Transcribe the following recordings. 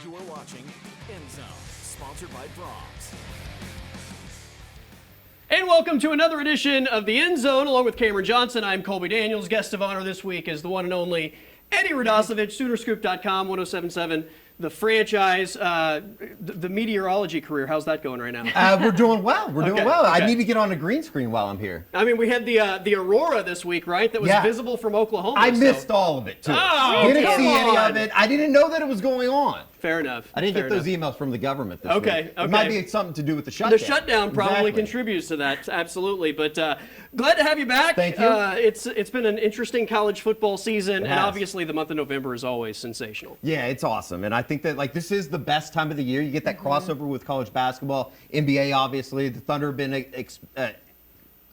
You are watching The End Zone, sponsored by Brahms. And welcome to another edition of The End Zone, along with Camryn Johnson. I'm Colby Daniels. Guest of honor this week is the one and only Eddie Radosevich, Soonerscoop.com, 1077. The franchise, the meteorology career, how's that going right now? We're doing well. We're doing Okay, well. okay. I need to get on a green screen while I'm here. I mean, we had the aurora this week, right? That was visible from Oklahoma. I missed all of it, too. Oh, Didn't come see any on. of it. I didn't know that it was going on. Fair enough. I didn't Fair get those enough. emails from the government this week. Okay. It might be something to do with the shutdown. The shutdown probably Exactly. contributes to that, absolutely. But glad to have you back. Thank you. It's been an interesting college football season, and has. obviously the month of November is always sensational. Yeah, it's awesome. And I think that, this is the best time of the year. You get that crossover with college basketball. NBA, obviously. The Thunder have been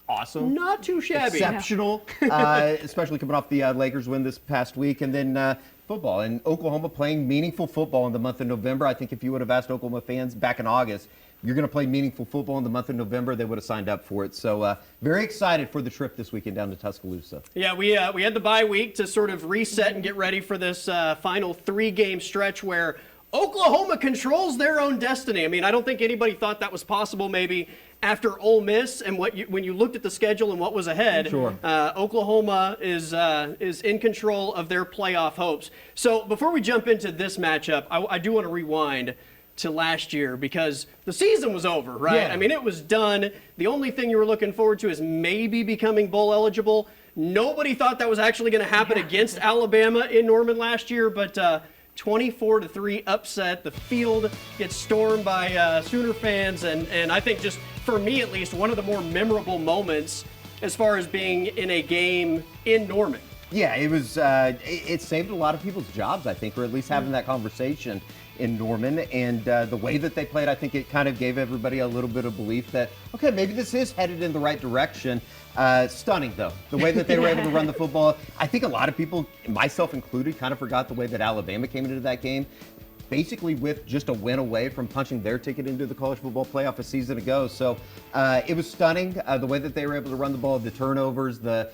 awesome. Not too shabby. Exceptional, especially coming off the Lakers win this past week. And then football. And Oklahoma playing meaningful football in the month of November. I think if you would have asked Oklahoma fans back in August, you're going to play meaningful football in the month of November, they would have signed up for it. So very excited for the trip this weekend down to Tuscaloosa. Yeah, we had the bye week to sort of reset and get ready for this final 3-game stretch where Oklahoma controls their own destiny. I mean, I don't think anybody thought that was possible maybe after Ole Miss and when you looked at the schedule and what was ahead. Sure. Oklahoma is in control of their playoff hopes. So before we jump into this matchup, I do want to rewind to last year because the season was over, right? Yeah. I mean, it was done. The only thing you were looking forward to is maybe becoming bowl eligible. Nobody thought that was actually going to happen against Alabama in Norman last year, but 24-3 upset. The field gets stormed by Sooner fans, and I think just for me at least, one of the more memorable moments as far as being in a game in Norman. Yeah, it was. It saved a lot of people's jobs, I think, or at least having that conversation in Norman. And the way that they played, I think it kind of gave everybody a little bit of belief that, okay, maybe this is headed in the right direction. Stunning, though, the way that they were able to run the football. I think a lot of people, myself included, kind of forgot the way that Alabama came into that game. Basically with just a win away from punching their ticket into the college football playoff a season ago. So it was stunning, the way that they were able to run the ball, the turnovers, the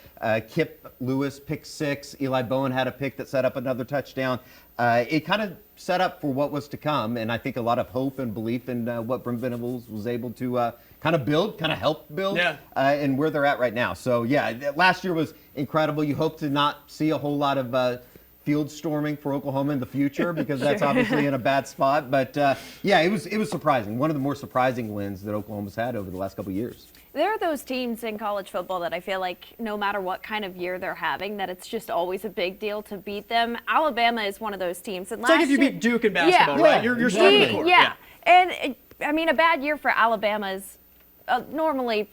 Kip Lewis pick 6. Eli Bowen had a pick that set up another touchdown. It kind of set up for what was to come, and I think a lot of hope and belief in what Brent Venables was able to kind of help build, and where they're at right now. So, yeah, last year was incredible. You hope to not see a whole lot of field storming for Oklahoma in the future because that's obviously in a bad spot. But yeah, it was surprising. One of the more surprising wins that Oklahoma's had over the last couple of years. There are those teams in college football that I feel like no matter what kind of year they're having, that it's just always a big deal to beat them. Alabama is one of those teams. And It's like if you beat Duke in basketball, right? You're starting the court. Yeah. And I mean, a bad year for Alabama is normally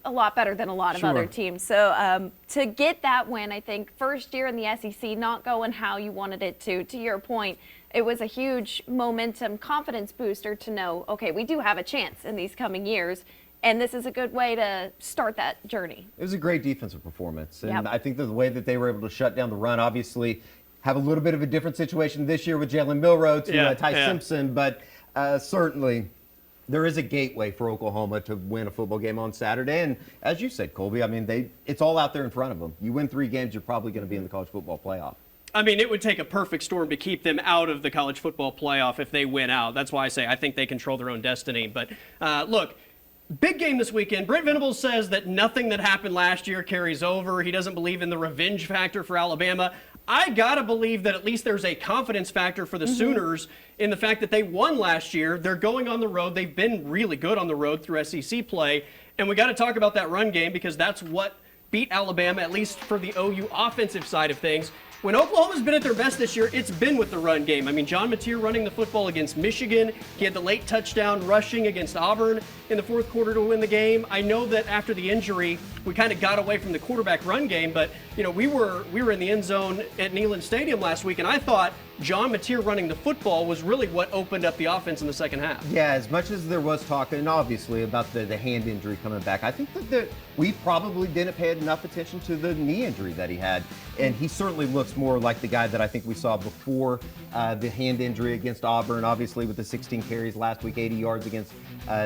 a lot better than a lot of other teams. So to get that win, I think first year in the SEC, not going how you wanted it to your point, it was a huge momentum confidence booster to know, okay, we do have a chance in these coming years. And this is a good way to start that journey. It was a great defensive performance. And I think that the way that they were able to shut down the run, obviously have a little bit of a different situation this year with Jalen Milroe to Ty Simpson. But certainly there is a gateway for Oklahoma to win a football game on Saturday. And as you said, Colby, I mean, it's all out there in front of them. You win 3 games, you're probably going to be in the college football playoff. I mean, it would take a perfect storm to keep them out of the college football playoff if they win out. That's why I say I think they control their own destiny. But look, big game this weekend. Brent Venables says that nothing that happened last year carries over. He doesn't believe in the revenge factor for Alabama. I got to believe that at least there's a confidence factor for the Sooners in the fact that they won last year. They're going on the road. They've been really good on the road through SEC play. And we got to talk about that run game because that's what beat Alabama, at least for the OU offensive side of things. When Oklahoma's been at their best this year, it's been with the run game. I mean, John Mateer running the football against Michigan. He had the late touchdown rushing against Auburn in the fourth quarter to win the game. I know that after the injury, we kind of got away from the quarterback run game, but you know, we were in the end zone at Neyland Stadium last week, and I thought John Mateer running the football was really what opened up the offense in the second half. Yeah, as much as there was talk, and obviously about the hand injury coming back, I think that we probably didn't pay enough attention to the knee injury that he had. And he certainly looks more like the guy that I think we saw before the hand injury against Auburn, obviously with the 16 carries last week, 80 yards against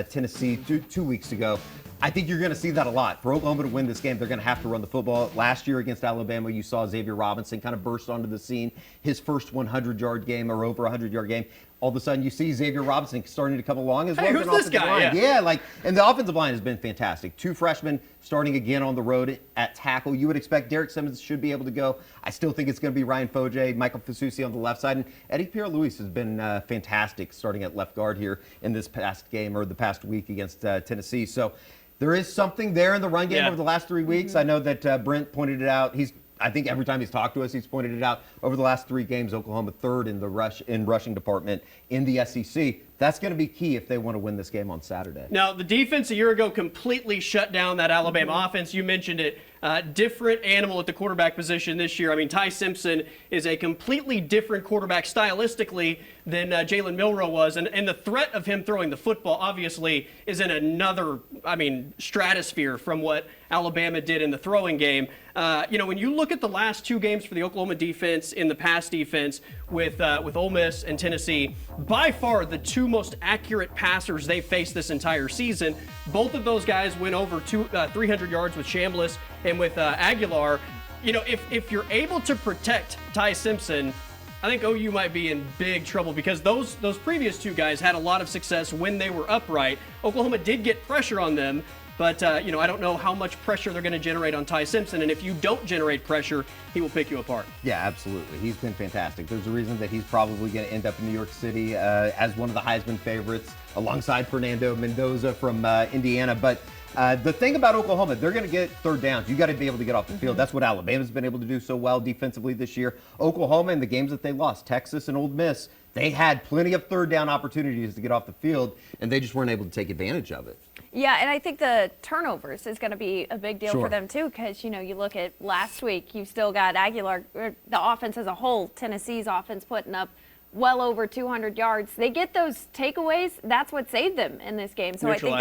Tennessee two weeks ago. I think you're going to see that a lot. For Oklahoma to win this game, they're going to have to run the football. Last year against Alabama, you saw Xavier Robinson kind of burst onto the scene. His first 100-yard game or over 100-yard game. All of a sudden, you see Xavier Robinson starting to come along as well. Hey, who's this guy? Yeah, and the offensive line has been fantastic. 2 freshmen starting again on the road at tackle. You would expect Derek Simmons should be able to go. I still think it's going to be Ryan Foje, Michael Fasusi on the left side, and Eddie Pierre-Louis has been fantastic starting at left guard here in this past game or the past week against Tennessee. So there is something there in the run game over the last 3 weeks. I know that Brent pointed it out. I think every time he's talked to us, he's pointed it out. Over the last 3 games, Oklahoma 3rd in the rushing department in the SEC. That's going to be key if they want to win this game on Saturday. Now, the defense a year ago completely shut down that Alabama offense. You mentioned it. Different animal at the quarterback position this year. I mean, Ty Simpson is a completely different quarterback stylistically than Jalen Milroe was. And the threat of him throwing the football, obviously, is in another, stratosphere from what Alabama did in the throwing game. When you look at the last 2 games for the Oklahoma defense in the pass defense with Ole Miss and Tennessee, by far the 2 most accurate passers they faced this entire season. Both of those guys went over 300 yards with Chambliss and with Aguilar. If you're able to protect Ty Simpson, I think OU might be in big trouble because those previous 2 guys had a lot of success when they were upright. Oklahoma did get pressure on them, but I don't know how much pressure they're going to generate on Ty Simpson. And if you don't generate pressure, he will pick you apart. Yeah, absolutely. He's been fantastic. There's a reason that he's probably going to end up in New York City as one of the Heisman favorites alongside Fernando Mendoza from Indiana. But the thing about Oklahoma, they're going to get 3rd downs. You got to be able to get off the field. That's what Alabama's been able to do so well defensively this year. Oklahoma, in the games that they lost, Texas and Ole Miss, they had plenty of 3rd down opportunities to get off the field, and they just weren't able to take advantage of it. Yeah, and I think the turnovers is going to be a big deal for them too, because you look at last week, you've still got Aguilar, the offense as a whole, Tennessee's offense putting up well over 200 yards. They get those takeaways. That's what saved them in this game. So I think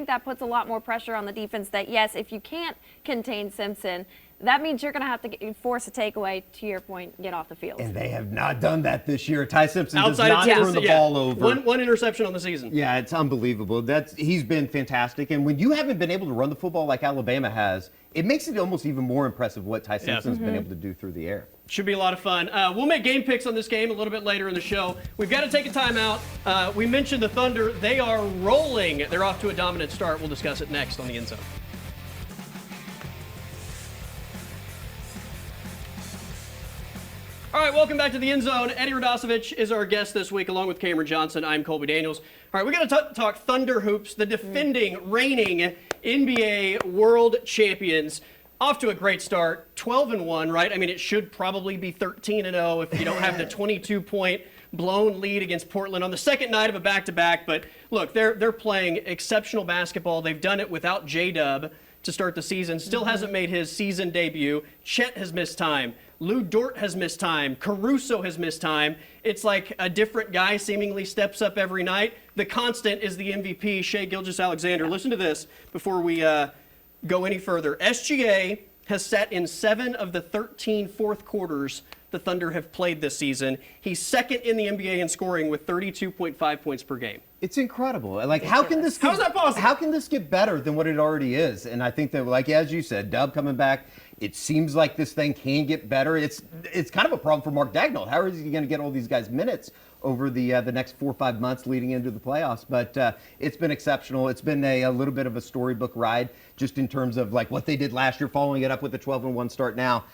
that puts a lot more pressure on the defense. That yes, if you can't contain Simpson, that means you're going to have to force a takeaway, to your point, get off the field. And they have not done that this year. Ty Simpson does not turn the ball over. One interception on the season. Yeah, it's unbelievable. He's been fantastic. And when you haven't been able to run the football like Alabama has, it makes it almost even more impressive what Ty Simpson's been able to do through the air. Should be a lot of fun. We'll make game picks on this game a little bit later in the show. We've got to take a timeout. We mentioned the Thunder. They are rolling. They're off to a dominant start. We'll discuss it next on the End Zone. All right, welcome back to the End Zone. Eddie Radosevich is our guest this week, along with Camryn Johnson. I'm Colby Daniels. All right, we got to talk Thunder Hoops, the defending, reigning NBA World Champions. Off to a great start, 12-1, right? I mean, it should probably be 13-0 if you don't have the 22-point blown lead against Portland on the second night of a back-to-back. But look, they're playing exceptional basketball. They've done it without J-Dub to start the season. Still hasn't made his season debut. Chet has missed time. Lou Dort has missed time. Caruso has missed time. It's like a different guy seemingly steps up every night. The constant is the MVP, Shai Gilgeous-Alexander. Listen to this before we go any further. SGA has sat in 7 of the 13 fourth quarters the Thunder have played this season. He's second in the NBA in scoring with 32.5 points per game. It's incredible. Like, how is that possible? How can this get better than what it already is? And I think that, like, as you said, Dub coming back, it seems like this thing can get better. It's kind of a problem for Mark Daigneault. How is he going to get all these guys minutes over the next 4 or 5 months leading into the playoffs? But it's been exceptional. It's been a little bit of a storybook ride just in terms of like what they did last year, following it up with the 12-1 start now.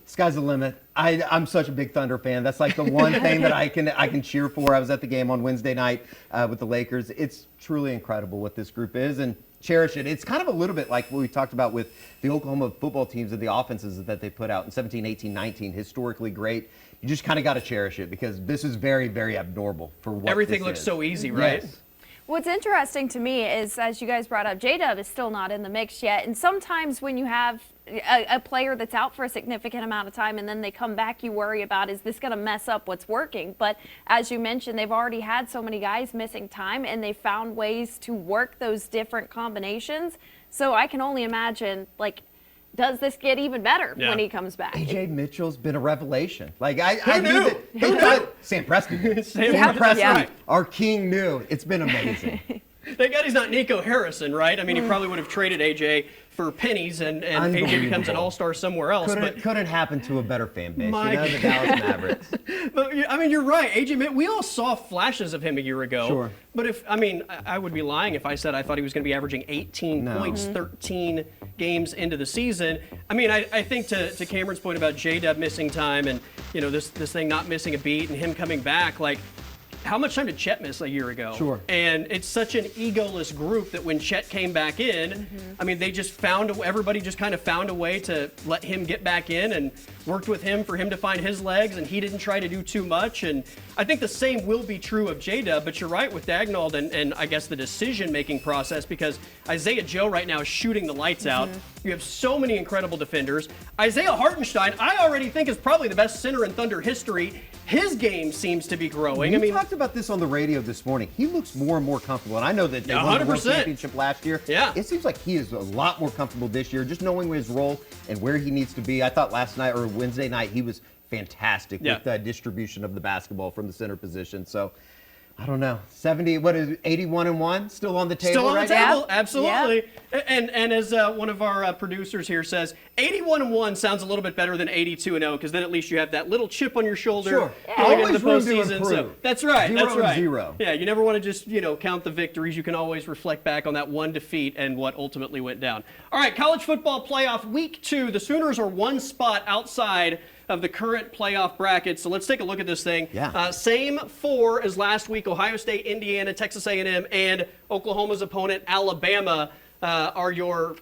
Sky's the limit. I'm such a big Thunder fan. That's like the one thing that I can cheer for. I was at the game on Wednesday night with the Lakers. It's truly incredible what this group is, and cherish it. It's kind of a little bit like what we talked about with the Oklahoma football teams and the offenses that they put out in 17, 18, 19, historically great. You just kind of got to cherish it because this is very, very abnormal for what everything looks so easy, right? Yes. What's interesting to me is, as you guys brought up, J-Dub is still not in the mix yet. And sometimes when you have a player that's out for a significant amount of time and then they come back, you worry about, is this going to mess up what's working? But as you mentioned, they've already had so many guys missing time, and they found ways to work those different combinations. So I can only imagine, like, does this get even better when he comes back? AJ Mitchell's been a revelation. Like, I knew that. Sam Preston. Sam Preston, our king, knew. It's been amazing. Thank God he's not Nico Harrison, right? I mean, he probably would have traded AJ for pennies, and AJ becomes an all-star somewhere else. Couldn't happen to a better fan base. My the Dallas Mavericks. But I mean, you're right. AJ, we all saw flashes of him a year ago. Sure. But I would be lying if I said I thought he was going to be averaging 18 points, 13 games into the season. I mean, I think to Camryn's point about J-Dub missing time and this thing not missing a beat and him coming back, like, how much time did Chet miss a year ago? Sure. And it's such an egoless group that when Chet came back in, I mean, they just everybody just kind of found a way to let him get back in and worked with him for him to find his legs, and he didn't try to do too much. And I think the same will be true of J-Dub, but you're right with Dagnall and I guess the decision-making process, because Isaiah Joe right now is shooting the lights out. You have so many incredible defenders. Isaiah Hartenstein, I already think is probably the best center in Thunder history. His game seems to be growing. We talked about this on the radio this morning. He looks more and more comfortable, and I know that they won the World Championship last year. Yeah. It seems like he is a lot more comfortable this year, just knowing his role and where he needs to be. I thought last night or Wednesday night he was fantastic with the distribution of the basketball from the center position. So, I don't know. 81-1 still on the table. Still on right the table, now? absolutely. Yeah. And as one of our producers here says, 81-1 sounds a little bit better than 82-0, because then at least you have that little chip on your shoulder. Sure. Going into Always the room to postseason. So improve. that's right. 0-0. Yeah, you never want to just count the victories. You can always reflect back on that one defeat and what ultimately went down. All right, college football playoff week 2. The Sooners are one spot outside of the current playoff bracket. So let's take a look at this thing. Yeah. Same 4 as last week. Ohio State, Indiana, Texas A&M, and Oklahoma's opponent, Alabama, are your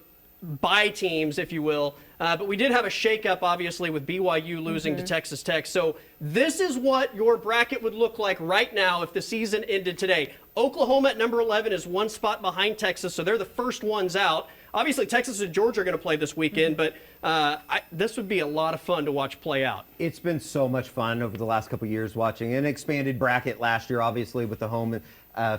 bye teams, if you will. But we did have a shakeup, obviously, with BYU losing to Texas Tech. So this is what your bracket would look like right now if the season ended today. Oklahoma at number 11 is one spot behind Texas, so they're the first ones out. Obviously, Texas and Georgia are going to play this weekend, but this would be a lot of fun to watch play out. It's been so much fun over the last couple of years watching an expanded bracket last year, obviously, with the home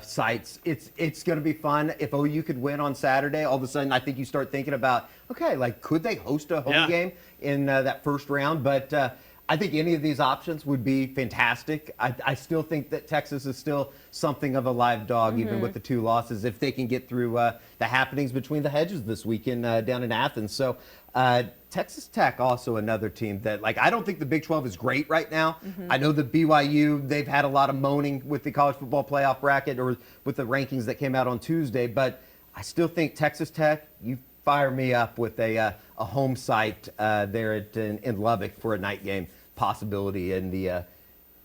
sites. It's going to be fun. If OU could win on Saturday, all of a sudden I think you start thinking about, okay, like, could they host a home game in that first round? But I think any of these options would be fantastic. I still think that Texas is still something of a live dog, even with the 2 losses, if they can get through the happenings between the hedges this weekend down in Athens. So Texas Tech, also another team that, like, I don't think the Big 12 is great right now. I know the BYU, they've had a lot of moaning with the college football playoff bracket or with the rankings that came out on Tuesday, but I still think Texas Tech, you fire me up with a home site there in Lubbock for a night game possibility in the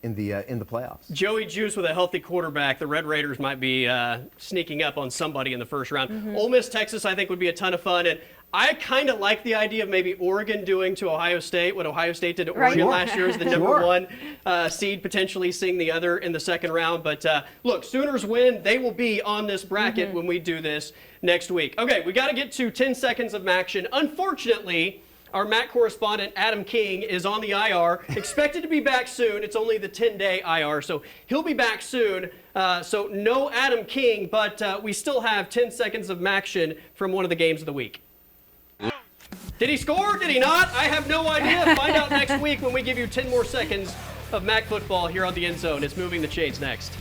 playoffs. Joey Juice with a healthy quarterback. The Red Raiders might be sneaking up on somebody in the first round. Ole Miss, Texas, I think would be a ton of fun. And I kind of like the idea of maybe Oregon doing to Ohio State what Ohio State did to Oregon last year as the number 1 seed, potentially seeing the other in the second round. But look, Sooners win. They will be on this bracket when we do this next week. Okay, we got to get to 10 seconds of action. Unfortunately, our MAC correspondent, Adam King, is on the IR, expected to be back soon. It's only the 10-day IR, so he'll be back soon. So no Adam King, but we still have 10 seconds of action from one of the games of the week. Did he score? Did he not? I have no idea. Find out next week when we give you 10 more seconds of MAC football here on the End Zone. It's Moving the Chains next.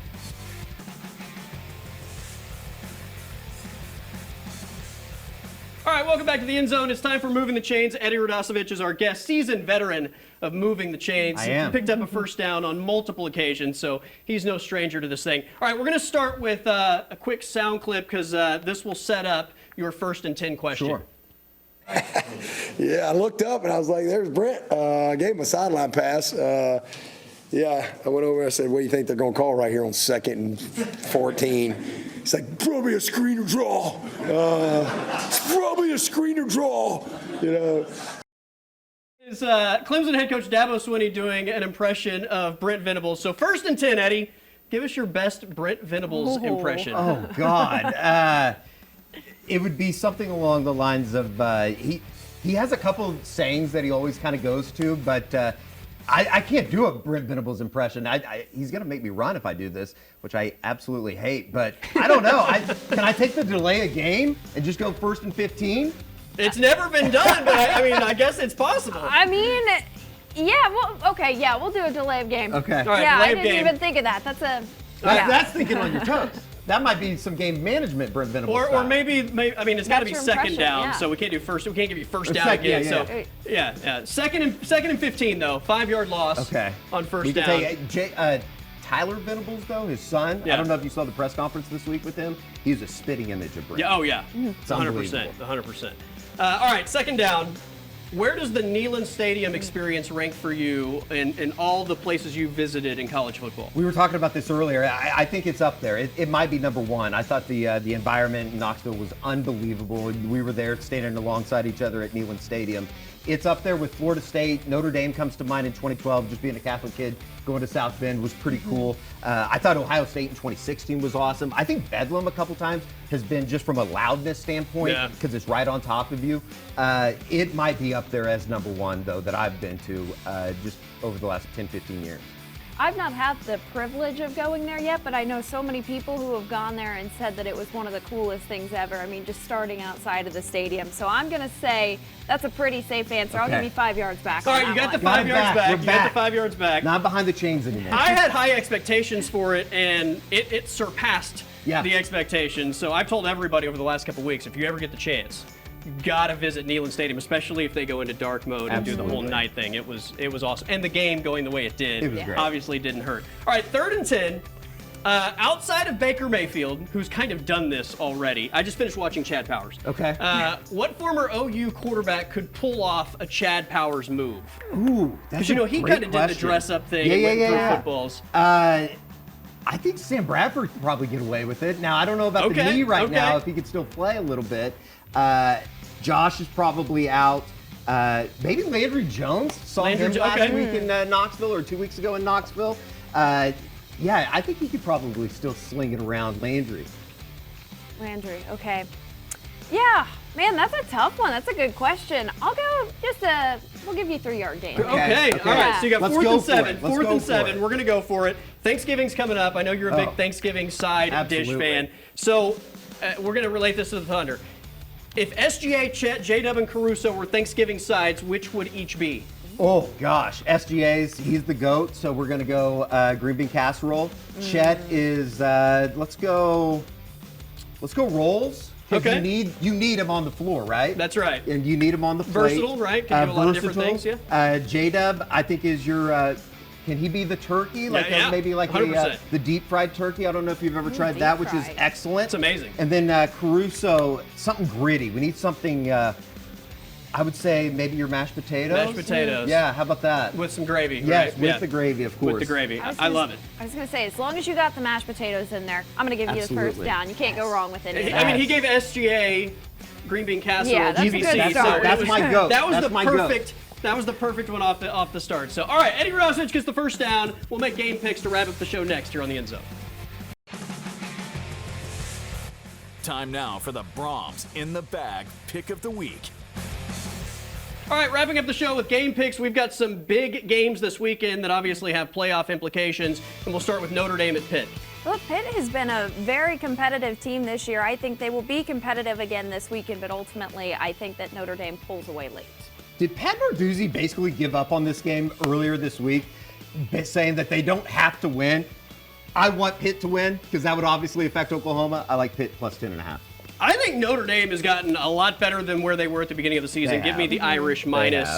All right, welcome back to the End Zone. It's time for Moving the Chains. Eddie Radosevich is our guest, seasoned veteran of Moving the Chains. I am. He picked up a first down on multiple occasions, so he's no stranger to this thing. All right, we're going to start with a quick sound clip because this will set up your 1st and 10 question. Sure. Yeah, I looked up and I was like, there's Brent. I gave him a sideline pass. Yeah, I went over and I said, what do you think they're going to call right here on 2nd and 14? He's like, probably a screen or draw. It's probably a screen or draw, you know. Is Clemson head coach Dabo Swinney doing an impression of Brent Venables? So 1st and 10, Eddie, give us your best Brent Venables impression. Oh, God. It would be something along the lines of he has a couple of sayings that he always kind of goes to, but I can't do a Brent Venables impression. He's going to make me run if I do this, which I absolutely hate. But I don't know. Can I take the delay a game and just go 1st and 15? It's never been done, but I mean, I guess it's possible. I mean, yeah, well, okay, yeah, we'll do a delay of game. Okay. All right, Yeah, delay I of didn't game. even think of that. That's That's thinking on your toes. That might be some game management, Brent Venables. Or maybe, I mean, it's got to be That's your second impression, down, yeah. so we can't do first. We can't give you first down second, again. yeah, So yeah. Second and 15 though. 5-yard loss. Okay. On first we can down. take Tyler Venables, though, his son. Yeah. I don't know if you saw the press conference this week with him. He's a spitting image of Brent. Yeah. Oh yeah. It's 100%. unbelievable. 100%. All right. Second down. Where does the Neyland Stadium experience rank for you in all the places you visited in college football? We were talking about this earlier. I think it's up there. It might be number one. I thought the environment in Knoxville was unbelievable. We were there standing alongside each other at Neyland Stadium. It's up there with Florida State. Notre Dame comes to mind in 2012. Just being a Catholic kid, going to South Bend was pretty cool. I thought Ohio State in 2016 was awesome. I think Bedlam a couple times has been, just from a loudness standpoint, because it's right on top of you. It might be up there as number one, though, that I've been to just over the last 10, 15 years. I've not had the privilege of going there yet, but I know so many people who have gone there and said that it was one of the coolest things ever. I mean, just starting outside of the stadium. So I'm going to say that's a pretty safe answer. I'll give you 5 yards back. All on right, you that got the one. 5 yards back. We're You got back. the 5 yards back. Not behind the chains anymore. I had high expectations for it, and it surpassed the expectations. So I've told everybody over the last couple weeks, if you ever get the chance, you gotta visit Neyland Stadium, especially if they go into dark mode and do the whole night thing. It was awesome, and the game going the way it did, It was great. obviously didn't hurt. All right, 3rd and 10. Outside of Baker Mayfield, who's kind of done this already, I just finished watching Chad Powers. Okay. What former OU quarterback could pull off a Chad Powers move? Ooh, that's Because he kind of did the dress-up thing and went through footballs. I think Sam Bradford could probably get away with it. Now, I don't know about the knee right now, if he could still play a little bit. Josh is probably out. Maybe Landry Jones. Saw him last week in Knoxville, or 2 weeks ago in Knoxville. Yeah, I think he could probably still sling it around. Landry, okay. Yeah, man, that's a tough one. That's a good question. I'll go we'll give you 3-yard gain. Okay. All right, so you got Let's 4th go and for 7. it. Let's 4th go and for 7. it. We're going to go for it. Thanksgiving's coming up. I know you're a big Thanksgiving side dish fan. So we're going to relate this to the Thunder. If SGA, Chet, J-Dub, and Caruso were Thanksgiving sides, which would each be? Oh gosh, SGA's, he's the GOAT, so we're gonna go green bean casserole. Chet is let's go rolls. Okay. You need him on the floor, right? That's right. And you need him on the plate. Versatile, right? Can do a lot of different things, yeah. J-Dub, I think is your can he be the turkey? Maybe like 100%. The deep fried turkey. I don't know if you've ever tried that, which is excellent. It's amazing. And then Caruso, something gritty. We need something I would say maybe your mashed potatoes. Mashed potatoes. Yeah, how about that? With some gravy, Yes, right? with the gravy, of course. With the gravy. I love it. I was going to say, as long as you got the mashed potatoes in there, I'm going to give you the first Absolutely. down. You can't go wrong with any of that. I mean, he gave SGA green bean casserole Yeah, that's a GBC. good start. That's my goat. That was That's the my perfect. goat. That was the perfect one off the start. So, all right, Eddie Radosevich gets the first down. We'll make game picks to wrap up the show next here on the End Zone. Time now for the Brahms in the Bag Pick of the Week. All right, wrapping up the show with game picks. We've got some big games this weekend that obviously have playoff implications, and we'll start with Notre Dame at Pitt. Well, Pitt has been a very competitive team this year. I think they will be competitive again this weekend, but ultimately I think that Notre Dame pulls away late. Did Pat Narduzzi basically give up on this game earlier this week, saying that they don't have to win? I want Pitt to win because that would obviously affect Oklahoma. I like Pitt plus 10.5. I think Notre Dame has gotten a lot better than where they were at the beginning of the season. Give me the Irish minus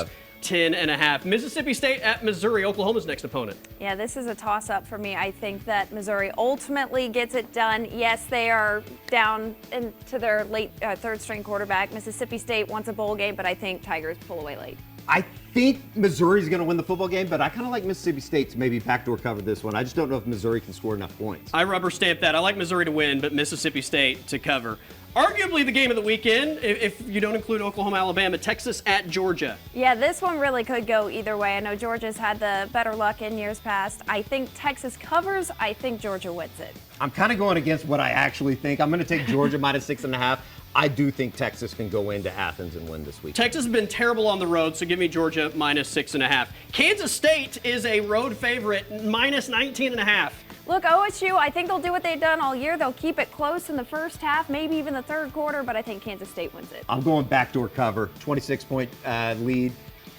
10.5. Mississippi State at Missouri, Oklahoma's next opponent. Yeah, this is a toss-up for me. I think that Missouri ultimately gets it done. Yes, they are down into their late third-string quarterback. Mississippi State wants a bowl game, but I think Tigers pull away late. I think Missouri's going to win the football game, but I kind of like Mississippi State to maybe backdoor cover this one. I just don't know if Missouri can score enough points. I rubber stamp that. I like Missouri to win, but Mississippi State to cover. Arguably the game of the weekend, if you don't include Oklahoma, Alabama, Texas at Georgia. Yeah, this one really could go either way. I know Georgia's had the better luck in years past. I think Texas covers. I think Georgia wins it. I'm kind of going against what I actually think. I'm going to take Georgia minus 6.5. I do think Texas can go into Athens and win this week. Texas has been terrible on the road, so give me Georgia minus 6.5. Kansas State is a road favorite, minus 19.5. Look, OSU, I think they'll do what they've done all year. They'll keep it close in the first half, maybe even the third quarter, but I think Kansas State wins it. I'm going backdoor cover, 26-point lead.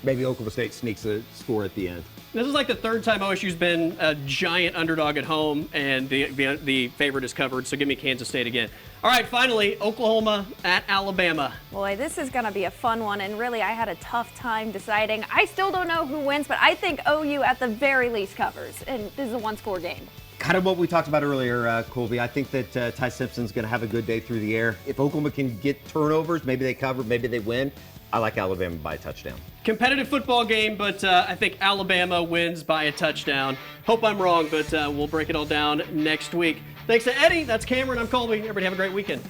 maybe Oklahoma State sneaks a score at the end. This is like the third time OSU's been a giant underdog at home, and the favorite is covered, so give me Kansas State again. All right, finally, Oklahoma at Alabama. Boy, this is going to be a fun one, and really, I had a tough time deciding. I still don't know who wins, but I think OU at the very least covers, and this is a one-score game. Kind of what we talked about earlier, Colby. I think that Ty Simpson's going to have a good day through the air. If Oklahoma can get turnovers, maybe they cover, maybe they win. I like Alabama by a touchdown. Competitive football game, but I think Alabama wins by a touchdown. Hope I'm wrong, but we'll break it all down next week. Thanks to Eddie. That's Cameron. I'm Colby. Everybody have a great weekend.